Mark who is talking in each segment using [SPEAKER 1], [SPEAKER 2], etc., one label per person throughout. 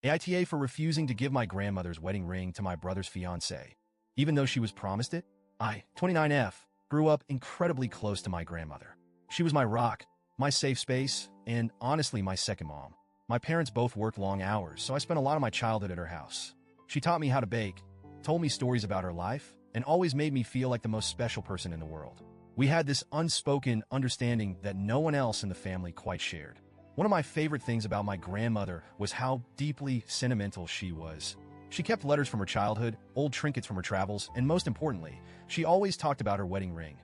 [SPEAKER 1] AITA for refusing to give my grandmother's wedding ring to my brother's fiancée, even though she was promised it. I, 29F, grew up incredibly close to my grandmother. She was my rock, my safe space, and honestly my second mom. My parents both worked long hours, so I spent a lot of my childhood at her house. She taught me how to bake, told me stories about her life, and always made me feel like the most special person in the world. We had this unspoken understanding that no one else in the family quite shared. One of my favorite things about my grandmother was how deeply sentimental she was. She kept letters from her childhood, old trinkets from her travels, and most importantly, she always talked about her wedding ring,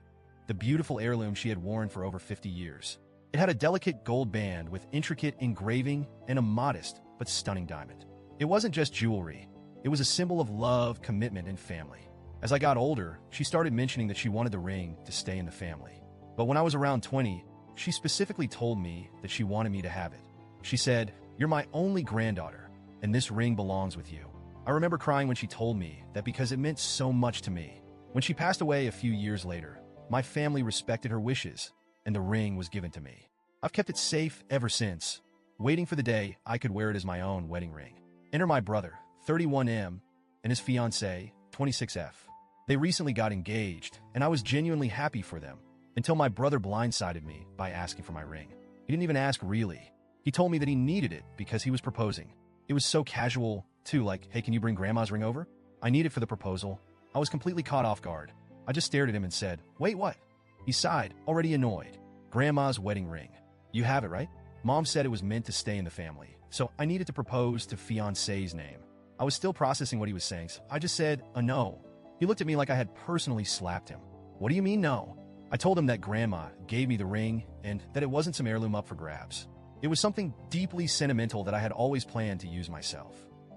[SPEAKER 1] the beautiful heirloom she had worn for over 50 years. It had a delicate gold band with intricate engraving and a modest but stunning diamond. It wasn't just jewelry. It was a symbol of love, commitment, and family. As I got older, she started mentioning that she wanted the ring to stay in the family. But when I was around 20, she specifically told me that she wanted me to have it. She said, "You're my only granddaughter, and this ring belongs with you." I remember crying when she told me that because it meant so much to me. When she passed away a few years later, my family respected her wishes, and the ring was given to me. I've kept it safe ever since, waiting for the day I could wear it as my own wedding ring. Enter my brother, 31M, and his fiancée, 26F. They recently got engaged, and I was genuinely happy for them, until my brother blindsided me by asking for my ring. He didn't even ask really. He told me that he needed it because he was proposing. It was so casual, too, like, "Hey, can you bring grandma's ring over?" I need it for the proposal. I was completely caught off guard. I just stared at him and said, "Wait, what?" He sighed, already annoyed. "Grandma's wedding ring. You have it, right?" Mom said it was meant to stay in the family, so I needed to propose to fiancé's name. I was still processing what he was saying, so I just said, no. He looked at me like I had personally slapped him. "What do you mean, no?" I told him that grandma gave me the ring and that it wasn't some heirloom up for grabs. It was something deeply sentimental that I had always planned to use myself.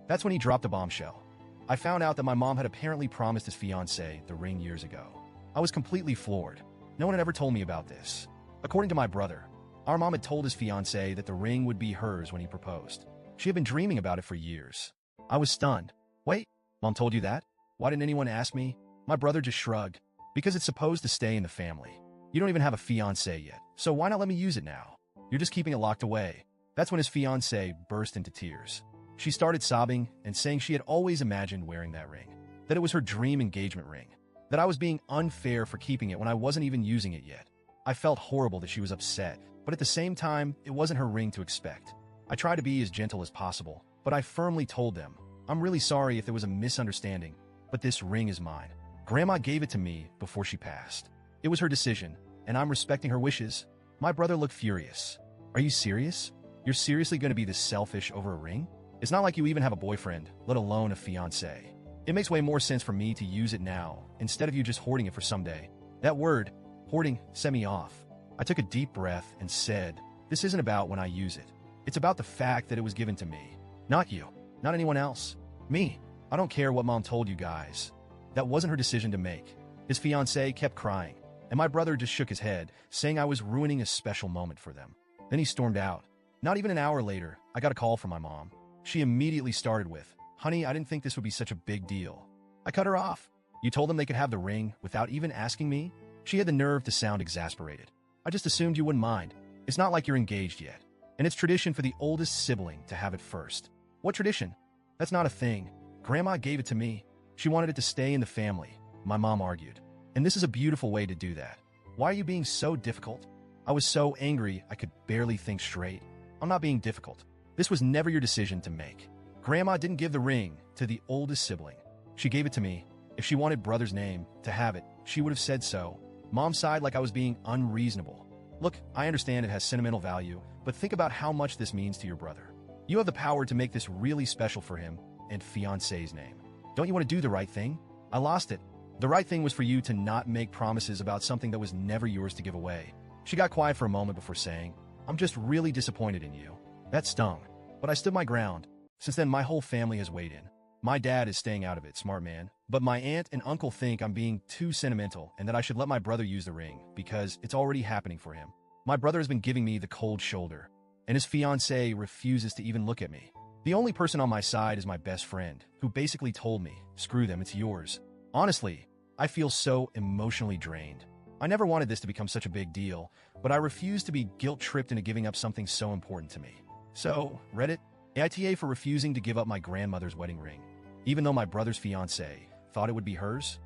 [SPEAKER 1] That's when he dropped a bombshell. I found out that my mom had apparently promised his fiancée the ring years ago. I was completely floored. No one had ever told me about this. According to my brother, our mom had told his fiancée that the ring would be hers when he proposed. She had been dreaming about it for years. I was stunned. "Wait, Mom told you that? Why didn't anyone ask me?" My brother just shrugged. "Because it's supposed to stay in the family. You don't even have a fiancé yet, so why not let me use it now? You're just keeping it locked away." That's when his fiancée burst into tears. She started sobbing and saying she had always imagined wearing that ring, that it was her dream engagement ring, that I was being unfair for keeping it when I wasn't even using it yet. I felt horrible that she was upset, but at the same time, it wasn't her ring to expect. I tried to be as gentle as possible, but I firmly told them, "I'm really sorry if there was a misunderstanding, but this ring is mine. Grandma gave it to me before she passed. It was her decision, and I'm respecting her wishes." My brother looked furious. "Are you serious? You're seriously going to be this selfish over a ring? It's not like you even have a boyfriend, let alone a fiancé. It makes way more sense for me to use it now, instead of you just hoarding it for someday." That word, hoarding, set me off. I took a deep breath and said, "This isn't about when I use it. It's about the fact that it was given to me. Not you, not anyone else. Me. I don't care what Mom told you guys. That wasn't her decision to make." His fiancée kept crying, and my brother just shook his head, saying I was ruining a special moment for them. Then he stormed out. Not even an hour later, I got a call from my mom. She immediately started with, "Honey, I didn't think this would be such a big deal." I cut her off. "You told them they could have the ring without even asking me?" She had the nerve to sound exasperated. "I just assumed you wouldn't mind. It's not like you're engaged yet. And it's tradition for the oldest sibling to have it first." "What tradition? That's not a thing. Grandma gave it to me. She wanted it to stay in the family," my mom argued. "And this is a beautiful way to do that. Why are you being so difficult?" I was so angry I could barely think straight. "I'm not being difficult. This was never your decision to make. Grandma didn't give the ring to the oldest sibling. She gave it to me. If she wanted brother's name to have it, she would have said so." Mom sighed like I was being unreasonable. "Look, I understand it has sentimental value, but think about how much this means to your brother. You have the power to make this really special for him and fiancé's name. Don't you want to do the right thing?" I lost it. The right thing was for you to not make promises about something that was never yours to give away. She got quiet for a moment before saying, "I'm just really disappointed in you." That stung, but I stood my ground. Since then, my whole family has weighed in. My dad is staying out of it, smart man. But my aunt and uncle think I'm being too sentimental and that I should let my brother use the ring because it's already happening for him. My brother has been giving me the cold shoulder, and his fiancée refuses to even look at me. The only person on my side is my best friend, who basically told me, "Screw them, it's yours." Honestly, I feel so emotionally drained. I never wanted this to become such a big deal, but I refuse to be guilt-tripped into giving up something so important to me. So, Reddit, AITA for refusing to give up my grandmother's wedding ring, even though my brother's fiancée thought it would be hers.